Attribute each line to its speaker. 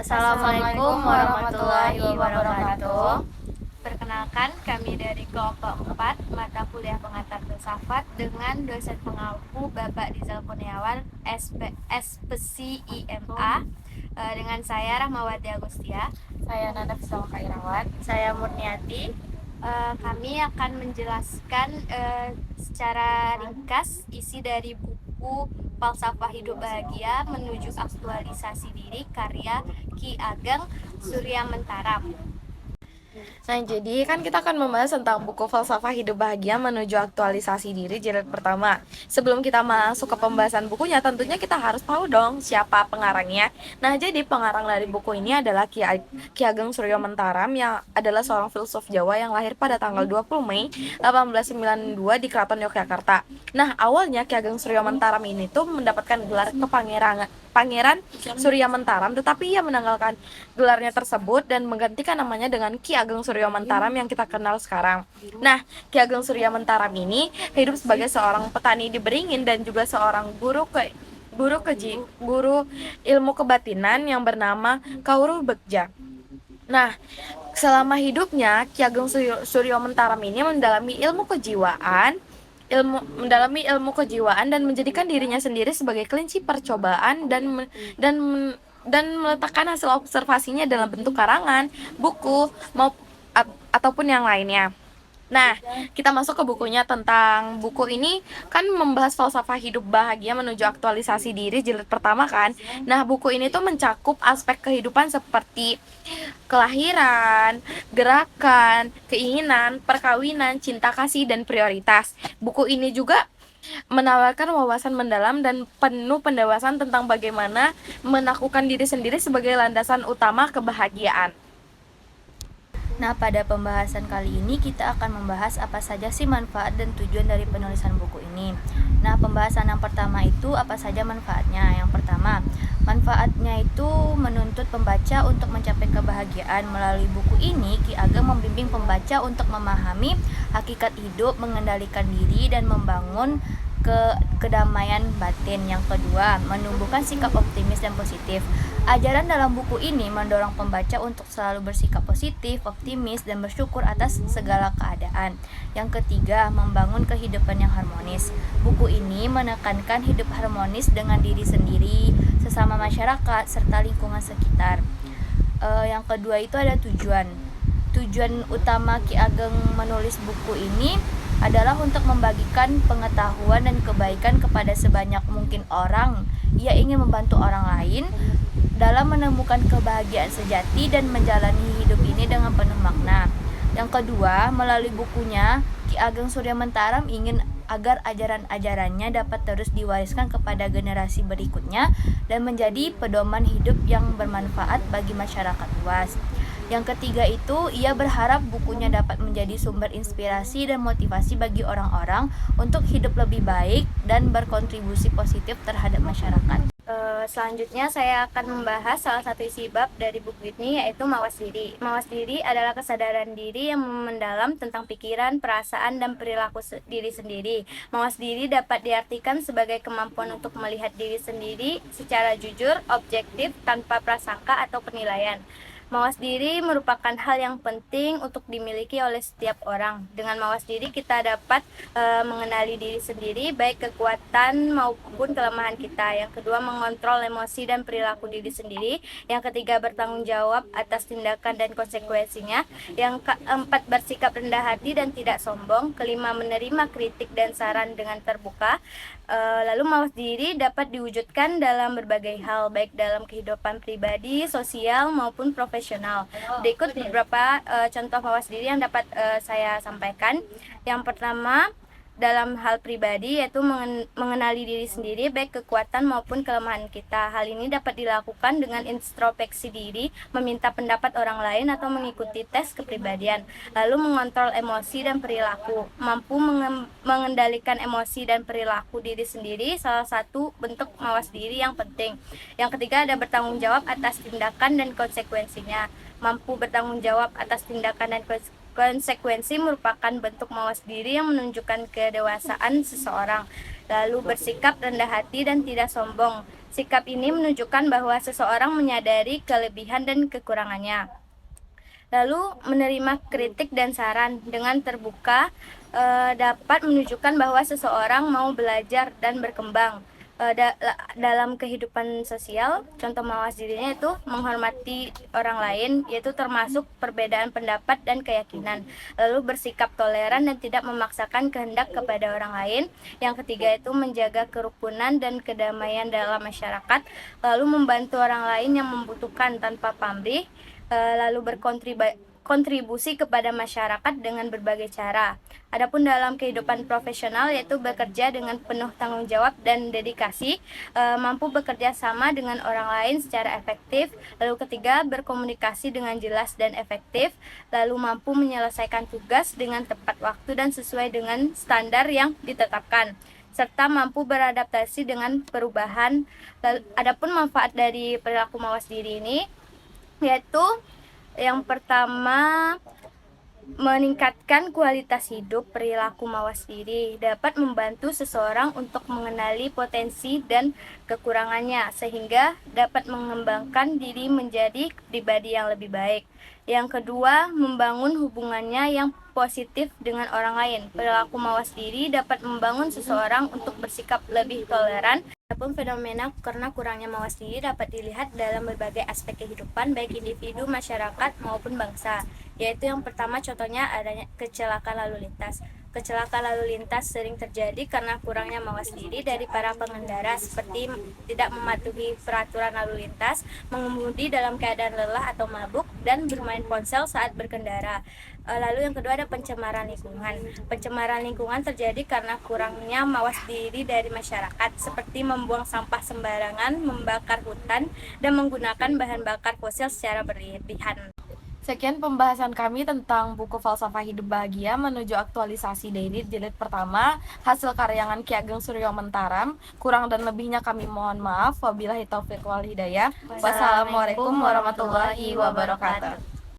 Speaker 1: Assalamualaikum warahmatullahi wabarakatuh.
Speaker 2: Perkenalkan, kami dari kelompok 4 mata kuliah pengantar filsafat dengan dosen pengampu Bapak Rizal Kurniawan, SPSI IMA, dengan saya Rahmawati Agustia.
Speaker 1: Saya Nana Fisal Kairawan.
Speaker 2: Saya Murniati. Kami akan menjelaskan secara ringkas isi dari buku Falsafah Hidup Bahagia Menuju Aktualisasi Diri karya Ki Ageng Surya Mentaram.
Speaker 1: Nah, jadi kan kita akan membahas tentang buku Falsafah Hidup Bahagia Menuju Aktualisasi Diri jilid pertama. Sebelum kita masuk ke pembahasan bukunya, tentunya kita harus tahu dong siapa pengarangnya. Nah, jadi pengarang dari buku ini adalah Ki Ageng Surya Mentaram yang adalah seorang filsuf Jawa yang lahir pada tanggal 20 Mei 1892 di Keraton Yogyakarta. Nah, awalnya Ki Ageng Surya Mentaram ini tuh mendapatkan gelar Pangeran Surya Mentaram, tetapi ia menanggalkan gelarnya tersebut dan menggantikan namanya dengan Ki Ageng Surya Mentaram yang kita kenal sekarang. Nah, Ki Ageng Surya Mentaram ini hidup sebagai seorang petani di Beringin dan juga seorang guru ilmu kebatinan yang bernama Kauru Begja. Nah, selama hidupnya Ki Ageng Surya Mentaram ini mendalami ilmu kejiwaan dan menjadikan dirinya sendiri sebagai kelinci percobaan dan dan meletakkan hasil observasinya dalam bentuk karangan, buku, ataupun yang lainnya. Nah, kita masuk ke bukunya. Tentang buku ini kan membahas falsafah hidup bahagia menuju aktualisasi diri jilid pertama kan. Nah, buku ini tuh mencakup aspek kehidupan seperti kelahiran, gerakan, keinginan, perkawinan, cinta kasih, dan prioritas. Buku ini juga menawarkan wawasan mendalam dan penuh pendewasan tentang bagaimana menaklukkan diri sendiri sebagai landasan utama kebahagiaan.
Speaker 3: Nah, pada pembahasan kali ini kita akan membahas apa saja sih manfaat dan tujuan dari penulisan buku ini. Nah, pembahasan yang pertama itu apa saja manfaatnya. Yang pertama, manfaatnya itu menuntut pembaca untuk mencapai kebahagiaan. Melalui buku ini, Ki Ageng membimbing pembaca untuk memahami hakikat hidup, mengendalikan diri, dan membangun kedamaian batin. Yang kedua, menumbuhkan sikap optimis dan positif. Ajaran dalam buku ini mendorong pembaca untuk selalu bersikap positif, optimis, dan bersyukur atas segala keadaan. Yang ketiga, membangun kehidupan yang harmonis. Buku ini menekankan hidup harmonis dengan diri sendiri, sesama masyarakat, serta lingkungan sekitar. Yang kedua itu ada tujuan. Tujuan utama Ki Ageng menulis buku ini adalah untuk membagikan pengetahuan dan kebaikan kepada sebanyak mungkin orang. Ia ingin membantu orang lain dalam menemukan kebahagiaan sejati dan menjalani hidup ini dengan penuh makna. Yang kedua, melalui bukunya, Ki Ageng Surya Mentaram ingin agar ajaran-ajarannya dapat terus diwariskan kepada generasi berikutnya dan menjadi pedoman hidup yang bermanfaat bagi masyarakat luas. Yang ketiga itu, ia berharap bukunya dapat menjadi sumber inspirasi dan motivasi bagi orang-orang untuk hidup lebih baik dan berkontribusi positif terhadap masyarakat.
Speaker 2: Selanjutnya saya akan membahas salah satu isi bab dari buku ini, yaitu mawas diri. Mawas diri adalah kesadaran diri yang mendalam tentang pikiran, perasaan, dan perilaku diri sendiri. Mawas diri dapat diartikan sebagai kemampuan untuk melihat diri sendiri secara jujur, objektif, tanpa prasangka atau penilaian. Mawas diri merupakan hal yang penting untuk dimiliki oleh setiap orang. Dengan mawas diri kita dapat mengenali diri sendiri, baik kekuatan maupun kelemahan kita. Yang kedua, mengontrol emosi dan perilaku diri sendiri. Yang ketiga, bertanggung jawab atas tindakan dan konsekuensinya. Yang keempat, bersikap rendah hati dan tidak sombong. Kelima, menerima kritik dan saran dengan terbuka. Lalu mawas diri dapat diwujudkan dalam berbagai hal, baik dalam kehidupan pribadi, sosial, maupun profesional. Berikut beberapa contoh mawas diri yang dapat saya sampaikan. Yang pertama, dalam hal pribadi, yaitu mengenali diri sendiri, baik kekuatan maupun kelemahan kita. Hal ini dapat dilakukan dengan introspeksi diri, meminta pendapat orang lain, atau mengikuti tes kepribadian. Lalu mengontrol emosi dan perilaku. Mampu mengendalikan emosi dan perilaku diri sendiri, salah satu bentuk mawas diri yang penting. Yang ketiga ada bertanggung jawab atas tindakan dan konsekuensinya. Mampu bertanggung jawab atas tindakan dan Konsekuensi merupakan bentuk mawas diri yang menunjukkan kedewasaan seseorang. Lalu bersikap rendah hati dan tidak sombong. Sikap ini menunjukkan bahwa seseorang menyadari kelebihan dan kekurangannya. Lalu menerima kritik dan saran dengan terbuka dapat menunjukkan bahwa seseorang mau belajar dan berkembang. Dalam kehidupan sosial, contoh mawas dirinya itu menghormati orang lain, yaitu termasuk perbedaan pendapat dan keyakinan. Lalu bersikap toleran dan tidak memaksakan kehendak kepada orang lain. Yang ketiga itu menjaga kerukunan dan kedamaian dalam masyarakat. Lalu membantu orang lain yang membutuhkan tanpa pamrih. Lalu berkontribusi kepada masyarakat dengan berbagai cara. Adapun dalam kehidupan profesional yaitu bekerja dengan penuh tanggung jawab dan dedikasi, mampu bekerja sama dengan orang lain secara efektif. Lalu ketiga, berkomunikasi dengan jelas dan efektif. Lalu mampu menyelesaikan tugas dengan tepat waktu dan sesuai dengan standar yang ditetapkan, serta mampu beradaptasi dengan perubahan. Adapun manfaat dari perilaku mawas diri ini yaitu yang pertama, meningkatkan kualitas hidup. Perilaku mawas diri dapat membantu seseorang untuk mengenali potensi dan kekurangannya sehingga dapat mengembangkan diri menjadi pribadi yang lebih baik. Yang kedua, membangun hubungannya yang positif dengan orang lain. Perilaku mawas diri dapat membangun seseorang untuk bersikap lebih toleran. Adapun fenomena karena kurangnya mawas diri dapat dilihat dalam berbagai aspek kehidupan baik individu, masyarakat maupun bangsa. Yaitu yang pertama contohnya adanya kecelakaan lalu lintas. Kecelakaan lalu lintas sering terjadi karena kurangnya mawas diri dari para pengendara seperti tidak mematuhi peraturan lalu lintas, mengemudi dalam keadaan lelah atau mabuk, dan bermain ponsel saat berkendara. Lalu yang kedua ada pencemaran lingkungan. Pencemaran lingkungan terjadi karena kurangnya mawas diri dari masyarakat seperti membuang sampah sembarangan, membakar hutan, dan menggunakan bahan bakar fosil secara berlebihan.
Speaker 1: Sekian pembahasan kami tentang buku Falsafah Hidup Bahagia menuju aktualisasi diri jilid pertama, hasil karyangan Ki Ageng Suryo Mentaram. Kurang dan lebihnya kami mohon maaf. Wabillahi taufiq wal hidayah. Wassalamualaikum warahmatullahi wabarakatuh.